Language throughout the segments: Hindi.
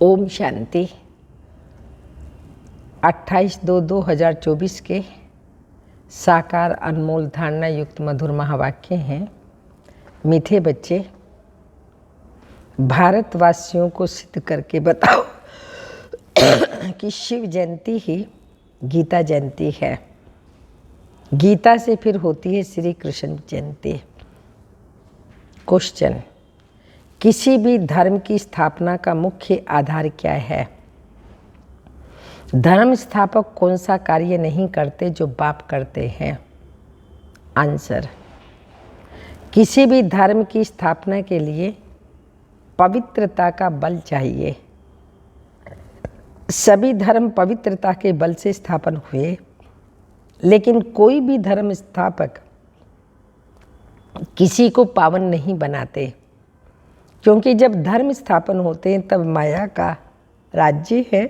ओम शांति। 28/2/2024 के साकार अनमोल धारणा युक्त मधुर महावाक्य हैं। मीठे बच्चे, भारतवासियों को सिद्ध करके बताओ कि शिव जयंती ही गीता जयंती है। गीता से फिर होती है श्री कृष्ण जयंती। क्वेश्चन: किसी भी धर्म की स्थापना का मुख्य आधार क्या है? धर्म स्थापक कौन सा कार्य नहीं करते जो बाप करते हैं? आंसर: किसी भी धर्म की स्थापना के लिए पवित्रता का बल चाहिए। सभी धर्म पवित्रता के बल से स्थापन हुए, लेकिन कोई भी धर्म स्थापक किसी को पावन नहीं बनाते, क्योंकि जब धर्म स्थापन होते हैं तब माया का राज्य है।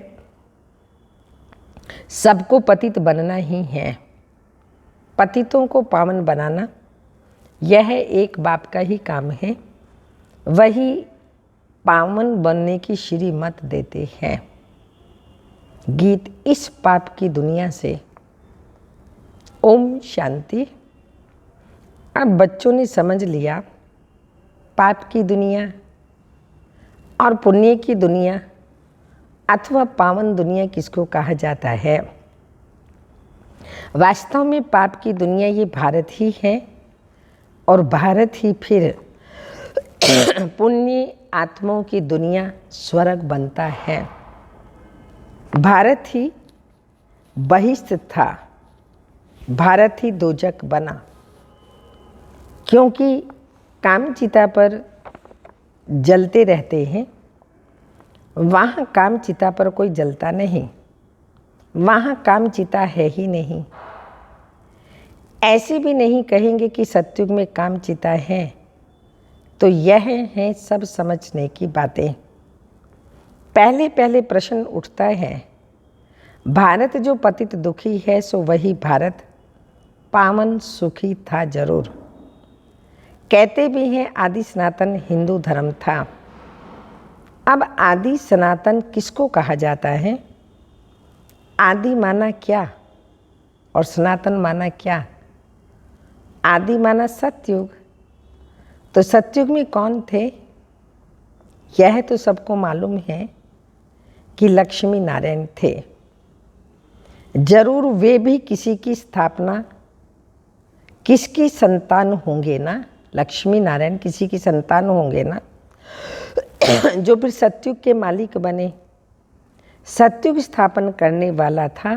सबको पतित बनना ही है। पतितों को पावन बनाना यह एक बाप का ही काम है। वही पावन बनने की श्रीमत देते हैं। गीत इस पाप की दुनिया से। ओम शांति। अब बच्चों ने समझ लिया पाप की दुनिया और पुण्य की दुनिया अथवा पावन दुनिया किसको कहा जाता है। वास्तव में पाप की दुनिया ये भारत ही है, और भारत ही फिर पुण्य आत्माओं की दुनिया स्वर्ग बनता है। भारत ही बहिष्ठ था, भारत ही दोजक बना, क्योंकि कामचिता पर जलते रहते हैं। वहाँ कामचिता पर कोई जलता नहीं, वहाँ कामचिता है ही नहीं। ऐसे भी नहीं कहेंगे कि सतयुग में कामचिता है। तो यह है सब समझने की बातें। पहले पहले प्रश्न उठता है, भारत जो पतित दुखी है सो वही भारत पावन सुखी था जरूर। कहते भी हैं आदि सनातन हिंदू धर्म था। अब आदि सनातन किसको कहा जाता है? आदि माना क्या और सनातन माना क्या? आदि माना सतयुग। तो सतयुग में कौन थे? यह तो सबको मालूम है कि लक्ष्मी नारायण थे। जरूर वे भी किसी की स्थापना, किसकी संतान होंगे ना। लक्ष्मी नारायण किसी की संतान होंगे ना, जो फिर सतयुग के मालिक बने। सतयुग स्थापन करने वाला था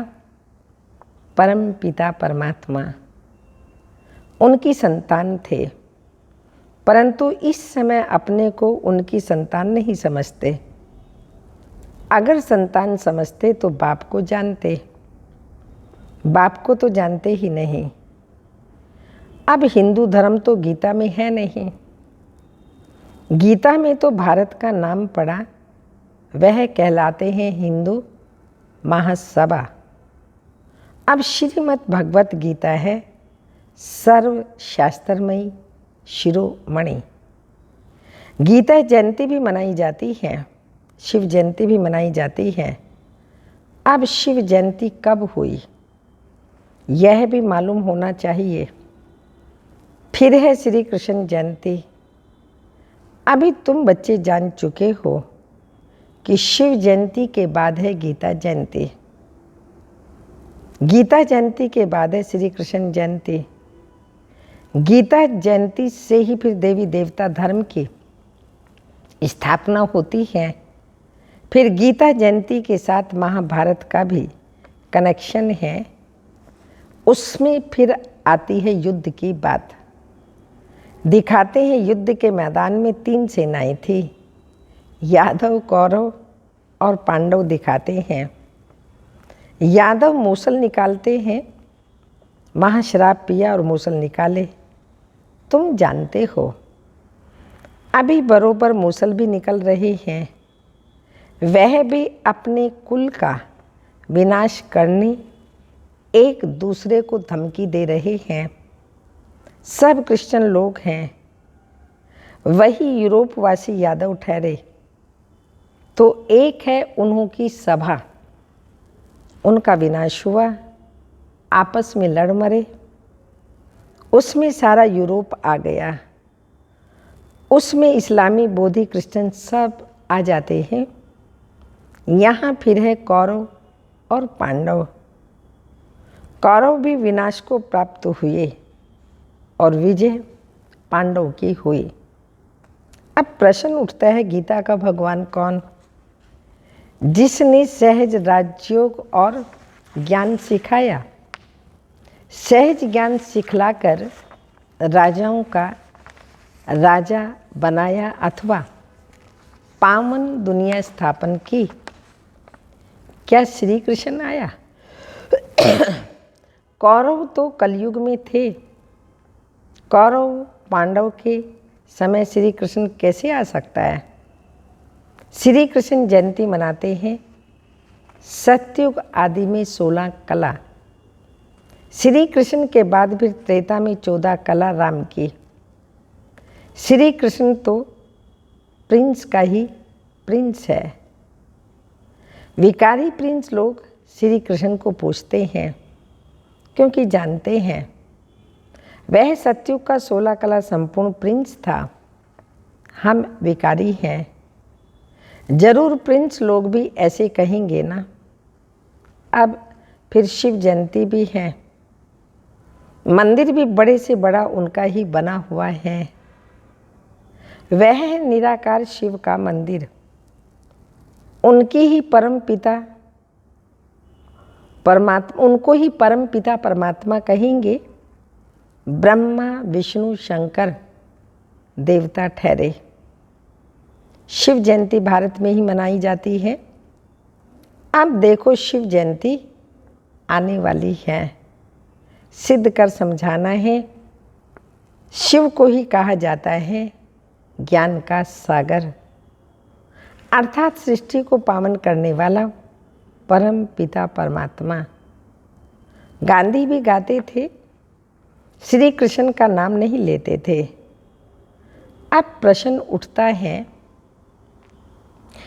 परम पिता परमात्मा, उनकी संतान थे। परंतु इस समय अपने को उनकी संतान नहीं समझते। अगर संतान समझते तो बाप को जानते। बाप को तो जानते ही नहीं। अब हिंदू धर्म तो गीता में है नहीं। गीता में तो भारत का नाम पड़ा, वह कहलाते हैं हिंदू महासभा। अब श्रीमद् भगवत गीता है सर्व शास्त्रमयी शिरोमणि। गीता जयंती भी मनाई जाती है, शिव जयंती भी मनाई जाती है। अब शिव जयंती कब हुई यह भी मालूम होना चाहिए। फिर है श्री कृष्ण जयंती। अभी तुम बच्चे जान चुके हो कि शिव जयंती के बाद है गीता जयंती। गीता जयंती के बाद है श्री कृष्ण जयंती। गीता जयंती से ही फिर देवी देवता धर्म की स्थापना होती है। फिर गीता जयंती के साथ महाभारत का भी कनेक्शन है। उसमें फिर आती है युद्ध की बात। दिखाते हैं युद्ध के मैदान में 3 सेनाएं थी, यादव, कौरव और पांडव दिखाते हैं। यादव मूसल निकालते हैं, महाशराब पिया और मूसल निकाले। तुम जानते हो अभी बरोबर मूसल भी निकल रहे हैं। वह भी अपने कुल का विनाश करने एक दूसरे को धमकी दे रहे हैं। सब क्रिश्चियन लोग हैं। वही यूरोपवासी यादव ठहरे। तो एक है उन्हों की सभा, उनका विनाश हुआ, आपस में लड़ मरे, उसमें सारा यूरोप आ गया, उसमें इस्लामी, बोधि, क्रिश्चियन सब आ जाते हैं। यहाँ फिर है कौरव और पांडव। कौरव भी विनाश को प्राप्त हुए और विजय पांडव की हुई। अब प्रश्न उठता है, गीता का भगवान कौन? जिसने सहज राजयोग और ज्ञान सिखाया, सहज ज्ञान सिखलाकर राजाओं का राजा बनाया अथवा पावन दुनिया स्थापन की। क्या श्री कृष्ण आया? कौरव तो कलयुग में थे। कौरव पांडव के समय श्री कृष्ण कैसे आ सकता है? श्री कृष्ण जयंती मनाते हैं। सतयुग आदि में 16 कला, श्री कृष्ण के बाद फिर त्रेता में 14 कला राम की। श्री कृष्ण तो प्रिंस का ही प्रिंस है। विकारी प्रिंस लोग श्री कृष्ण को पूछते हैं क्योंकि जानते हैं वह सतयुग का 16 कला संपूर्ण प्रिंस था। हम विकारी हैं। जरूर प्रिंस लोग भी ऐसे कहेंगे ना। अब फिर शिव जयंती भी है। मंदिर भी बड़े से बड़ा उनका ही बना हुआ है। वह है निराकार शिव का मंदिर। उनकी ही परम पिता परमात्मा, उनको ही परम पिता परमात्मा कहेंगे। ब्रह्मा विष्णु शंकर देवता ठहरे। शिव जयंती भारत में ही मनाई जाती है। अब देखो शिव जयंती आने वाली है। सिद्ध कर समझाना है। शिव को ही कहा जाता है ज्ञान का सागर, अर्थात सृष्टि को पावन करने वाला परम पिता परमात्मा। गांधी भी गाते थे, श्री कृष्ण का नाम नहीं लेते थे। अब प्रश्न उठता है,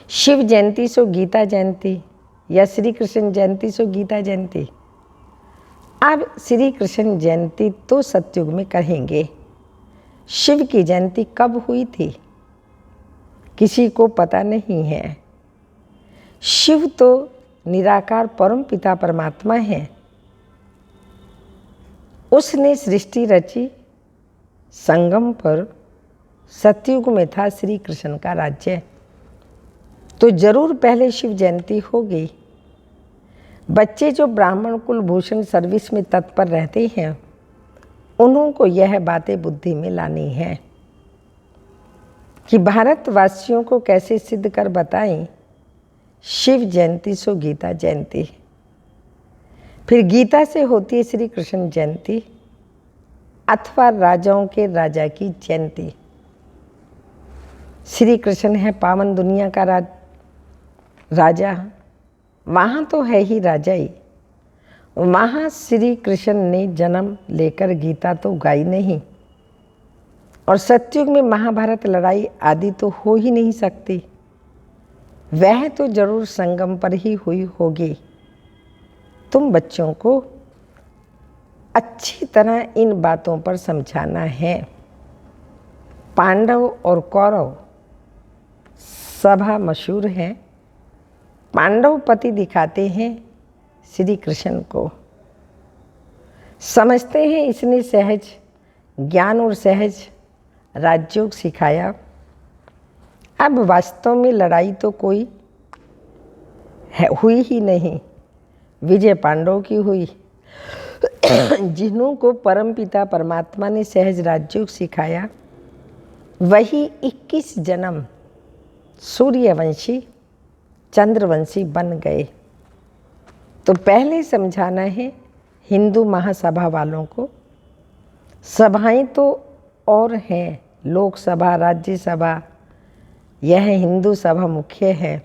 शिव जयंती सो गीता जयंती या श्री कृष्ण जयंती सो गीता जयंती? अब श्री कृष्ण जयंती तो सतयुग में करेंगे। शिव की जयंती कब हुई थी किसी को पता नहीं है। शिव तो निराकार परम पिता परमात्मा है। उसने सृष्टि रची। संगम पर सतयुग में था श्री कृष्ण का राज्य, तो जरूर पहले शिव जयंती होगी। बच्चे जो ब्राह्मण कुलभूषण सर्विस में तत्पर रहते हैं, उन्हों को यह बातें बुद्धि में लानी है कि भारतवासियों को कैसे सिद्ध कर बताएं शिव जयंती सो गीता जयंती। फिर गीता से होती है श्री कृष्ण जयंती अथवा राजाओं के राजा की जयंती। श्री कृष्ण है पावन दुनिया का राजा। वहाँ तो है ही राजा ही। वहाँ श्री कृष्ण ने जन्म लेकर गीता तो गाई नहीं, और सतयुग में महाभारत लड़ाई आदि तो हो ही नहीं सकती। वह तो जरूर संगम पर ही हुई होगी। तुम बच्चों को अच्छी तरह इन बातों पर समझाना है। पांडव और कौरव सभा मशहूर है। पांडव पति दिखाते हैं श्री कृष्ण को। समझते हैं इसने सहज ज्ञान और सहज राजयोग सिखाया। अब वास्तव में लड़ाई तो कोई हुई ही नहीं, विजय पांडव की हुई। जिन्हों को परमपिता परमात्मा ने सहज राजयोग सिखाया, वही 21 जन्म सूर्यवंशी चंद्रवंशी बन गए। तो पहले समझाना है हिंदू महासभा वालों को। सभाएं तो और हैं, लोकसभा, राज्यसभा, यह हिंदू सभा मुख्य है।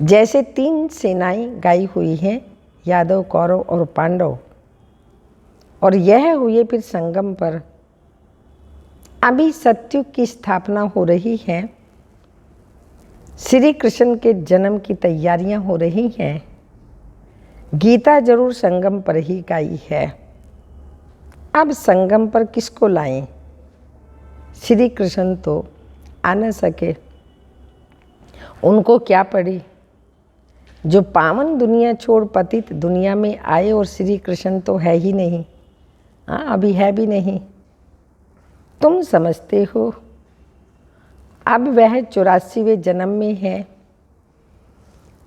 जैसे 3 सेनाएं गाई हुई हैं, यादव, कौरव और पांडव, और यह हुए फिर संगम पर। अभी सतयुग की स्थापना हो रही है। श्री कृष्ण के जन्म की तैयारियां हो रही हैं। गीता जरूर संगम पर ही गाई है। अब संगम पर किसको लाएं? श्री कृष्ण तो आ न सके, उनको क्या पड़ी? जो पावन दुनिया छोड़ पतित दुनिया में आए, और श्री कृष्ण तो है ही नहीं। हाँ, अभी है भी नहीं। तुम समझते हो अब वह 84वें जन्म में है।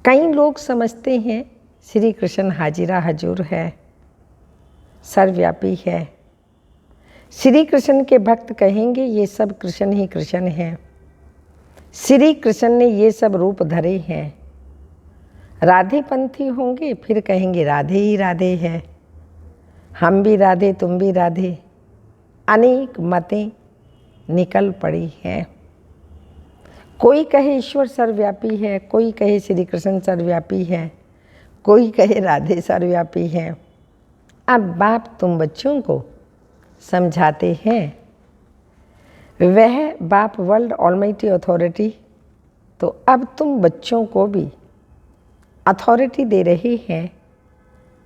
कई लोग समझते हैं श्री कृष्ण हाजिरा हजूर है, सर्वव्यापी है। श्री कृष्ण के भक्त कहेंगे ये सब कृष्ण ही कृष्ण हैं। श्री कृष्ण ने ये सब रूप धरे हैं। राधे पंथी होंगे फिर कहेंगे राधे ही राधे है। हम भी राधे, तुम भी राधे। अनेक मतें निकल पड़ी हैं। कोई कहे ईश्वर सर्वव्यापी है, कोई कहे श्री कृष्ण सर्वव्यापी है, कोई कहे राधे सर्वव्यापी है। अब बाप तुम बच्चों को समझाते हैं। वह बाप वर्ल्ड ऑलमाइटी अथॉरिटी, तो अब तुम बच्चों को भी अथॉरिटी दे रहे हैं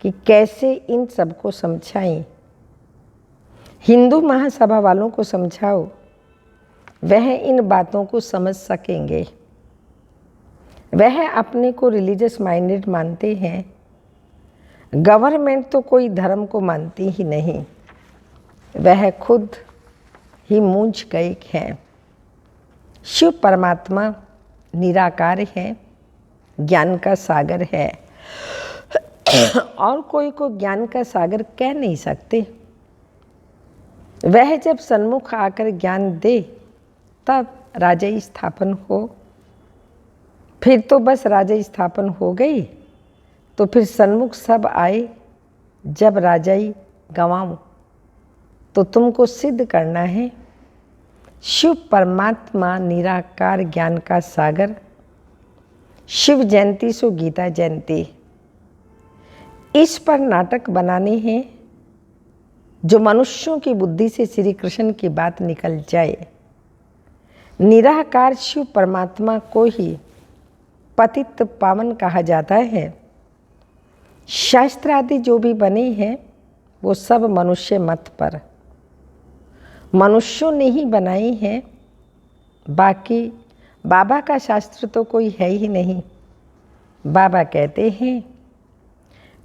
कि कैसे इन सबको समझाएं। हिंदू महासभा वालों को समझाओ, वह इन बातों को समझ सकेंगे। वह अपने को रिलीजियस माइंडेड मानते हैं। गवर्नमेंट तो कोई धर्म को मानती ही नहीं, वह खुद ही मूंझ गए हैं। शिव परमात्मा निराकार है, ज्ञान का सागर है, और कोई को ज्ञान का सागर कह नहीं सकते। वह जब सन्मुख आकर ज्ञान दे तब राजाई स्थापन हो। फिर तो बस राजाई स्थापन हो गई, तो फिर सन्मुख सब आए। जब राजाई गंवाऊं तो तुमको सिद्ध करना है। शिव परमात्मा निराकार ज्ञान का सागर। शिव जयंती सो गीता जयंती, इस पर नाटक बनाने हैं जो मनुष्यों की बुद्धि से श्री कृष्ण की बात निकल जाए। निराकार शिव परमात्मा को ही पतित पावन कहा जाता है। शास्त्र आदि जो भी बने हैं वो सब मनुष्य मत पर, मनुष्यों ने ही बनाए हैं। बाकी बाबा का शास्त्र तो कोई है ही नहीं। बाबा कहते हैं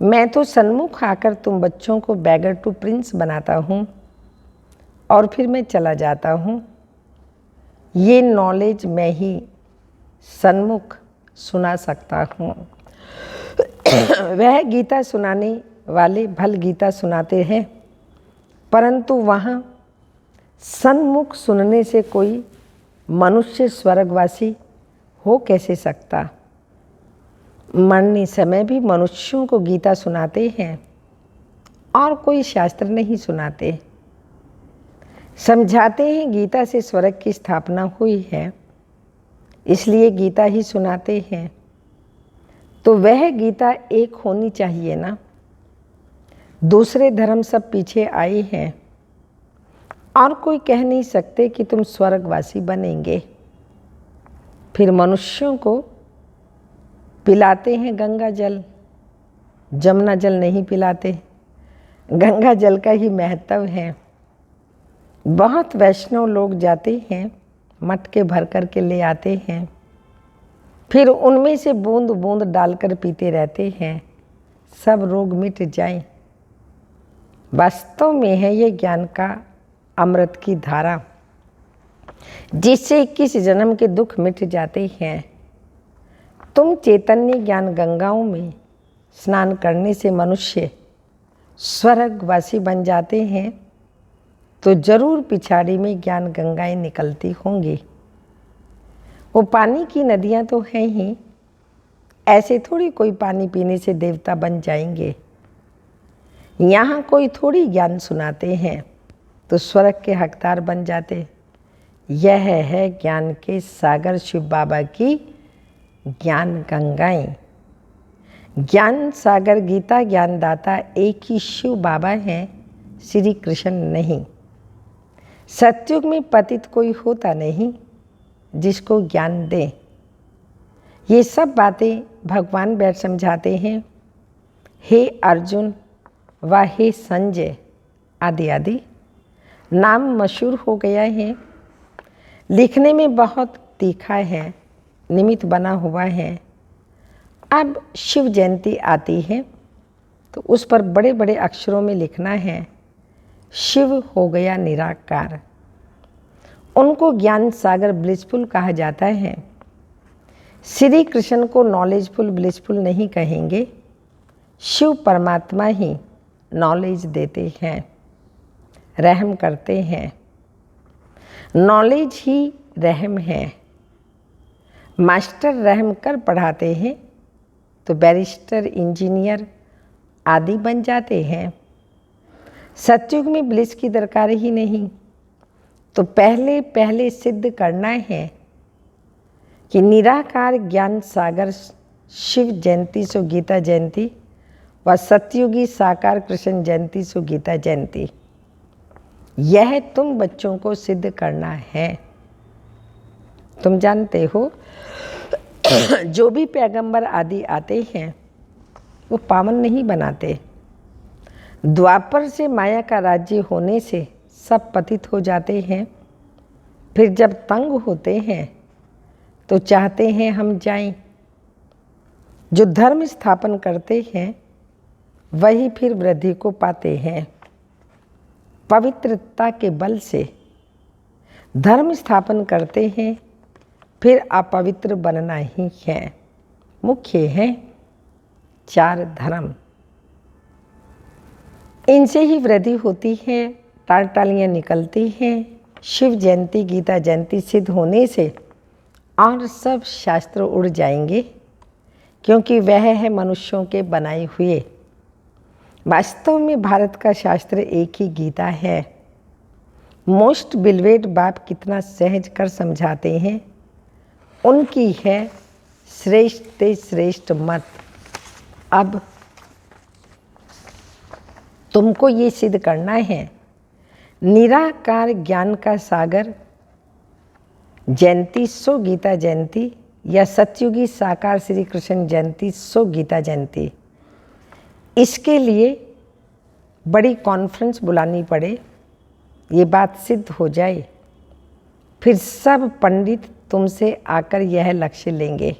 मैं तो सन्मुख आकर तुम बच्चों को बैगर टू प्रिंस बनाता हूँ और फिर मैं चला जाता हूँ। ये नॉलेज मैं ही सन्मुख सुना सकता हूँ। वह गीता सुनाने वाले भल गीता सुनाते हैं, परंतु वहाँ सन्मुख सुनने से कोई मनुष्य स्वर्गवासी हो कैसे सकता? मरने समय भी मनुष्यों को गीता सुनाते हैं और कोई शास्त्र नहीं सुनाते। समझाते हैं गीता से स्वर्ग की स्थापना हुई है, इसलिए गीता ही सुनाते हैं। तो वह गीता एक होनी चाहिए ना। दूसरे धर्म सब पीछे आए हैं और कोई कह नहीं सकते कि तुम स्वर्गवासी बनेंगे। फिर मनुष्यों को पिलाते हैं गंगा जल, जमुना जल नहीं पिलाते। गंगा जल का ही महत्व है। बहुत वैष्णव लोग जाते हैं, मटके भर कर के ले आते हैं, फिर उनमें से बूंद बूंद डालकर पीते रहते हैं, सब रोग मिट जाएं। वास्तव में है ये ज्ञान का अमृत की धारा, जिससे 21 जन्म के दुख मिट जाते हैं। तुम चैतन्य ज्ञान गंगाओं में स्नान करने से मनुष्य स्वर्गवासी बन जाते हैं, तो जरूर पिछाड़ी में ज्ञान गंगाएं निकलती होंगी। वो पानी की नदियाँ तो हैं ही, ऐसे थोड़ी कोई पानी पीने से देवता बन जाएंगे। यहाँ कोई थोड़ी ज्ञान सुनाते हैं तो स्वर्ग के हकदार बन जाते। यह है ज्ञान के सागर शिव बाबा की ज्ञान गंगाएं। ज्ञान सागर गीता ज्ञानदाता एक ही शिव बाबा हैं, श्री कृष्ण नहीं। सतयुग में पतित कोई होता नहीं जिसको ज्ञान दे। ये सब बातें भगवान बैठ समझाते हैं। हे अर्जुन व हे संजय आदि आदि नाम मशहूर हो गया है, लिखने में बहुत तीखा है, निमित्त बना हुआ है। अब शिव जयंती आती है तो उस पर बड़े बड़े अक्षरों में लिखना है, शिव हो गया निराकार। उनको ज्ञान सागर ब्लिसफुल कहा जाता है। श्री कृष्ण को नॉलेजफुल ब्लिसफुल नहीं कहेंगे, शिव परमात्मा ही नॉलेज देते हैं, रहम करते हैं। नॉलेज ही रहम है। मास्टर रहम कर पढ़ाते हैं तो बैरिस्टर इंजीनियर आदि बन जाते हैं। सतयुग में ब्लिस की दरकार ही नहीं, तो पहले पहले सिद्ध करना है कि निराकार ज्ञान सागर शिव जयंती सो गीता जयंती व सतयुगी साकार कृष्ण जयंती सो गीता जयंती, यह तुम बच्चों को सिद्ध करना है। तुम जानते हो जो भी पैगंबर आदि आते हैं वो पावन नहीं बनाते। द्वापर से माया का राज्य होने से सब पतित हो जाते हैं। फिर जब तंग होते हैं तो चाहते हैं हम जाएं। जो धर्म स्थापन करते हैं वही फिर वृद्धि को पाते हैं। पवित्रता के बल से धर्म स्थापन करते हैं, फिर अपवित्र बनना ही है। मुख्य है 4 धर्म, इनसे ही वृद्धि होती है, टालटालियाँ निकलती हैं। शिव जयंती गीता जयंती सिद्ध होने से और सब शास्त्र उड़ जाएंगे, क्योंकि वह है मनुष्यों के बनाए हुए। वास्तव में भारत का शास्त्र एक ही गीता है। मोस्ट बिलवेड बाप कितना सहज कर समझाते हैं, उनकी है श्रेष्ठ ते श्रेष्ठ मत। अब तुमको ये सिद्ध करना है, निराकार ज्ञान का सागर जयंती सो गीता जयंती या सतयुगी साकार श्री कृष्ण जयंती सो गीता जयंती, इसके लिए बड़ी कॉन्फ्रेंस बुलानी पड़े, ये बात सिद्ध हो जाए, फिर सब पंडित तुमसे आकर यह लक्ष्य लेंगे।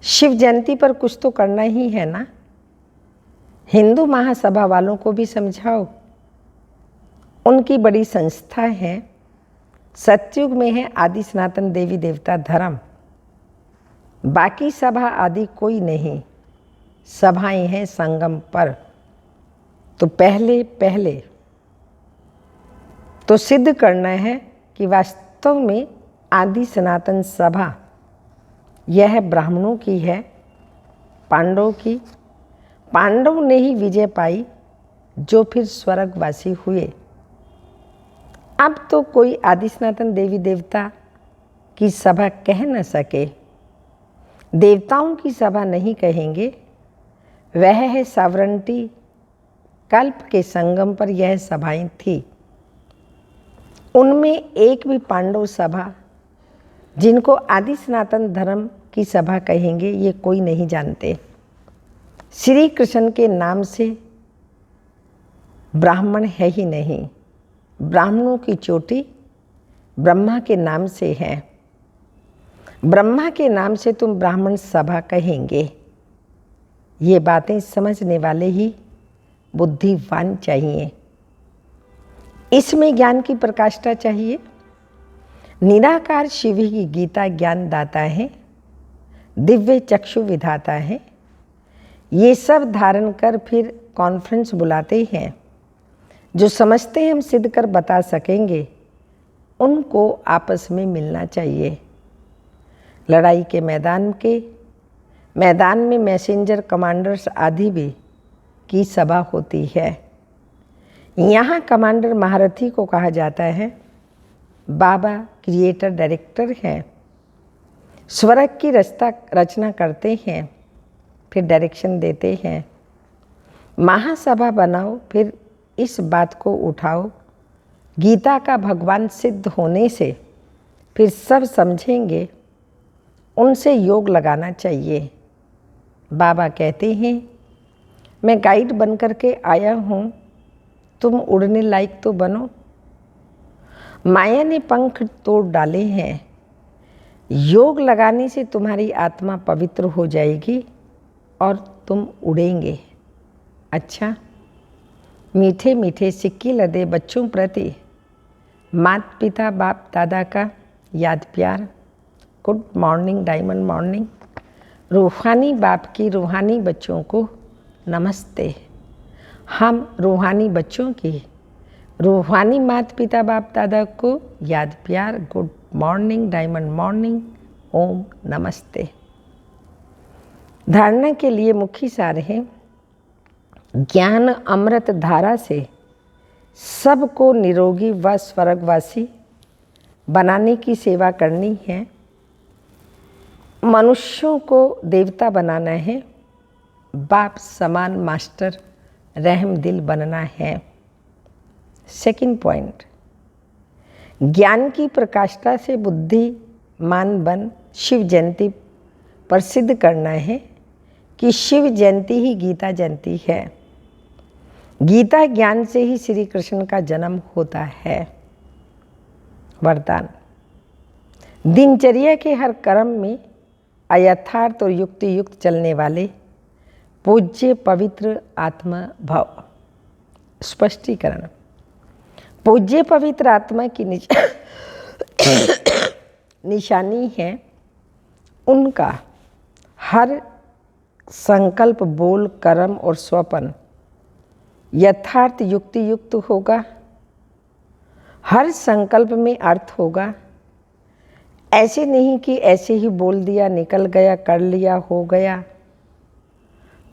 शिव जयंती पर कुछ तो करना ही है ना। हिंदू महासभा वालों को भी समझाओ, उनकी बड़ी संस्था है। सतयुग में है आदि सनातन देवी देवता धर्म, बाकी सभा आदि कोई नहीं, सभाएं हैं संगम पर। तो पहले पहले तो सिद्ध करना है कि वास्तव में आदि सनातन सभा यह ब्राह्मणों की है, पांडवों की। पांडव ने ही विजय पाई, जो फिर स्वर्गवासी हुए। अब तो कोई आदि सनातन देवी देवता की सभा कह न सके, देवताओं की सभा नहीं कहेंगे। वह है सॉवरेंटी। कल्प के संगम पर यह सभाएं थी, उनमें एक भी पांडव सभा जिनको आदि सनातन धर्म की सभा कहेंगे ये कोई नहीं जानते। श्री कृष्ण के नाम से ब्राह्मण है ही नहीं। ब्राह्मणों की चोटी ब्रह्मा के नाम से है। ब्रह्मा के नाम से तुम ब्राह्मण सभा कहेंगे। ये बातें समझने वाले ही बुद्धिवान चाहिए, इसमें ज्ञान की प्रकाष्ठा चाहिए। निराकार शिव ही गीता ज्ञान दाता है, दिव्य चक्षु विधाता है। ये सब धारण कर फिर कॉन्फ्रेंस बुलाते हैं। जो समझते हैं हम सिद्ध कर बता सकेंगे, उनको आपस में मिलना चाहिए। लड़ाई के मैदान में मैसेंजर कमांडर्स आदि भी की सभा होती है। यहाँ कमांडर महारथी को कहा जाता है। बाबा क्रिएटर डायरेक्टर हैं, स्वर्ग की रचना करते हैं, फिर डायरेक्शन देते हैं। महासभा बनाओ, फिर इस बात को उठाओ। गीता का भगवान सिद्ध होने से फिर सब समझेंगे उनसे योग लगाना चाहिए। बाबा कहते हैं, मैं गाइड बन करके आया हूँ, तुम उड़ने लायक तो बनो। माया ने पंख तोड़ डाले हैं। योग लगाने से तुम्हारी आत्मा पवित्र हो जाएगी और तुम उड़ेंगे। अच्छा, मीठे मीठे सिक्के लदे बच्चों प्रति माता पिता बाप दादा का याद प्यार। Good morning diamond morning. रूहानी बाप की रूहानी बच्चों को नमस्ते। हम रूहानी बच्चों की रूहानी माता पिता बाप दादा को याद प्यार। Good morning diamond morning. Om नमस्ते। धारणा के लिए मुख्य सार है, ज्ञान अमृत धारा से सबको निरोगी व स्वर्गवासी बनाने की सेवा करनी है। मनुष्यों को देवता बनाना है। बाप समान मास्टर रहम दिल बनना है। सेकंड पॉइंट, ज्ञान की प्रकाष्ठा से बुद्धिमान बन शिव जयंती प्रसिद्ध करना है कि शिव जयंती ही गीता जयंती है। गीता ज्ञान से ही श्री कृष्ण का जन्म होता है। वरदान, दिनचर्या के हर कर्म में अयथार्थ और युक्ति युक्त चलने वाले पूज्य पवित्र आत्मा भव। स्पष्टीकरण, पूज्य पवित्र आत्मा की निशानी है उनका हर संकल्प, बोल, कर्म और स्वप्न यथार्थ युक्ति युक्त होगा। हर संकल्प में अर्थ होगा। ऐसे नहीं कि ऐसे ही बोल दिया, निकल गया, कर लिया, हो गया।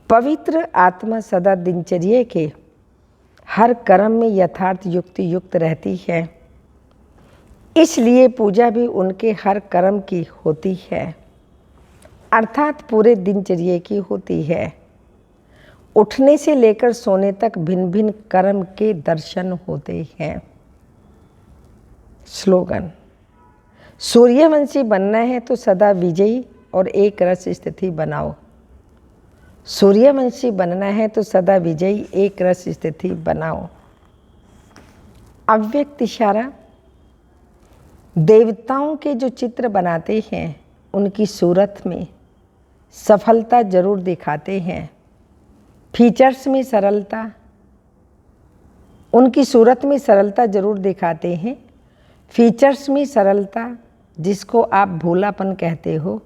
पवित्र आत्मा सदा दिनचर्या के हर कर्म में यथार्थ युक्ति युक्त रहती है। इसलिए पूजा भी उनके हर कर्म की होती है, अर्थात पूरे दिनचर्या की होती है। उठने से लेकर सोने तक भिन्न भिन्न कर्म के दर्शन होते हैं। स्लोगन, सूर्यवंशी बनना है तो सदा विजयी और एक रस स्थिति बनाओ। सूर्यवंशी बनना है तो सदा विजयी एक रस स्थिति बनाओ। अव्यक्त इशारा, देवताओं के जो चित्र बनाते हैं उनकी सूरत में सफलता जरूर दिखाते हैं। फीचर्स में सरलता, उनकी सूरत में सरलता जरूर दिखाते हैं। फीचर्स में सरलता, जिसको आप भोलापन कहते हो।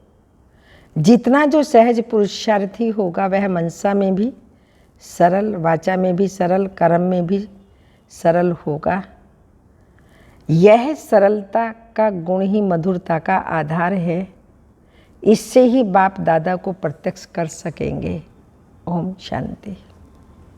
जितना जो सहज पुरुषार्थी होगा वह मनसा में भी सरल, वाचा में भी सरल, कर्म में भी सरल होगा। यह सरलता का गुण ही मधुरता का आधार है। इससे ही बाप दादा को प्रत्यक्ष कर सकेंगे। ओम शांति।